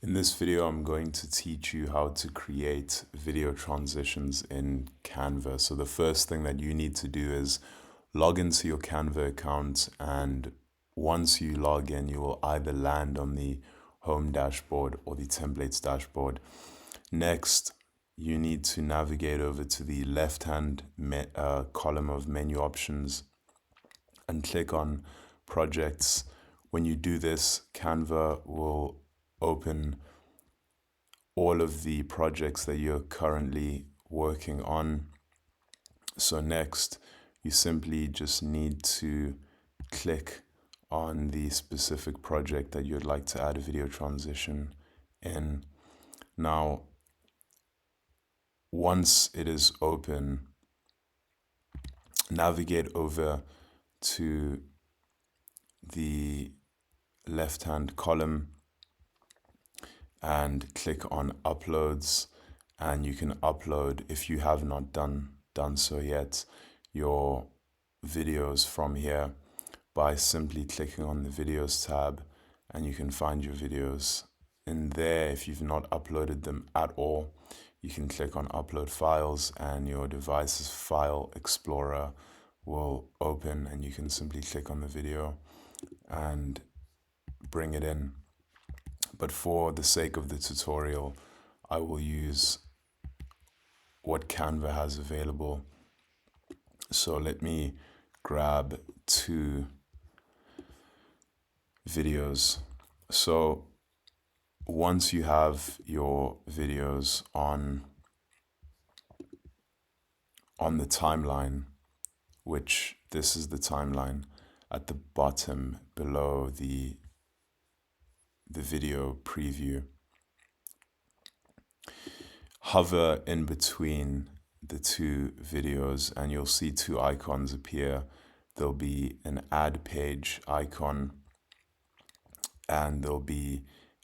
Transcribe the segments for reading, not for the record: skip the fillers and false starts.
In this video, I'm going to teach you how to create video transitions in Canva. So the first thing that you need to do is log into your Canva account, and once you log in, you will either land on the home dashboard or the templates dashboard. Next, you need to navigate over to the left-hand column of menu options and click on projects. When you do this, Canva will open all of the projects that you're currently working on. So next, you simply just need to click on the specific project that you'd like to add a video transition in. Now, once it is open, navigate over to the left-hand column and click on uploads, and you can upload, if you have not done so yet, your videos from here by simply clicking on the videos tab, and you can find your videos in there. If you've not uploaded them at all, you can click on upload files and your device's file explorer will open, and you can simply click on the video and bring it in. But for the sake of the tutorial, I will use what Canva has available. So let me grab two videos. So once you have your videos on the timeline, which this is the timeline at the bottom below the video preview, hover in between the two videos and you'll see two icons appear. There'll be an add page icon and there'll be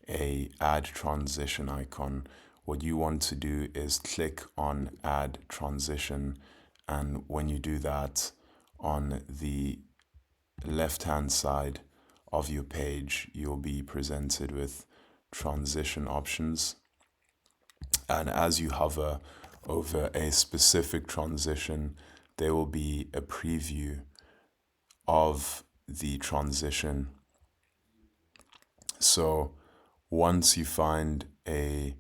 a add transition icon. What you want to do is click on add transition, and when you do that, on the left-hand side of your page, you'll be presented with transition options. And as you hover over a specific transition, there will be a preview of the transition. So once you find a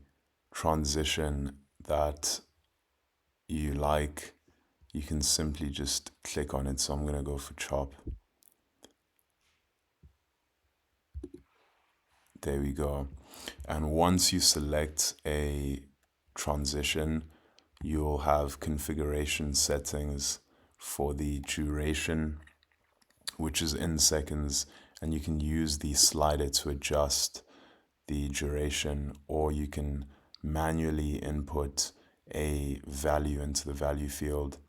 transition that you like, you can simply just click on it. So I'm going to go for chop. There we go. And once you select a transition, you'll have configuration settings for the duration, which is in seconds, and you can use the slider to adjust the duration, or you can manually input a value into the value field.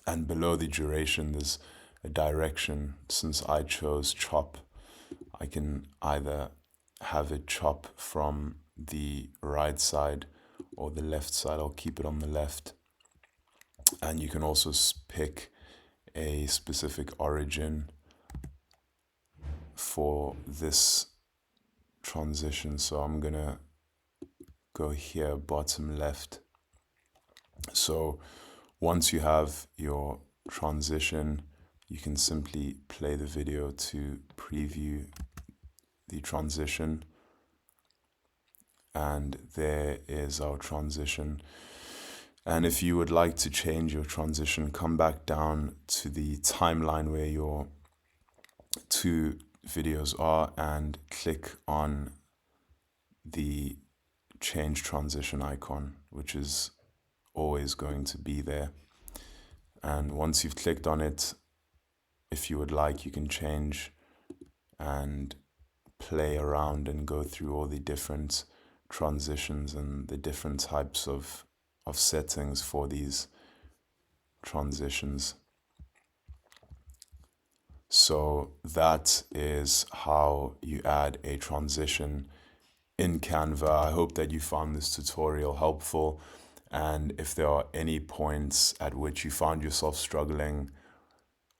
And below the duration, there's a direction. Since I chose chop, I can either have it chop from the right side or the left side. I'll keep it on the left. And you can also pick a specific origin for this transition. So I'm gonna go here, bottom left. So once you have your transition, you can simply play the video to preview the transition. And there is our transition. And if you would like to change your transition, come back down to the timeline where your two videos are and click on the change transition icon, which is always going to be there. And once you've clicked on it, if you would like, you can change and play around and go through all the different transitions and the different types of settings for these transitions. So that is how you add a transition in Canva. I hope that you found this tutorial helpful, and if there are any points at which you found yourself struggling,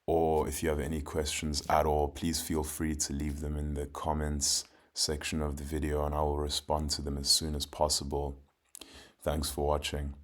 or if you have any questions at all, please feel free to leave them in the comments section of the video and I will respond to them as soon as possible. Thanks for watching.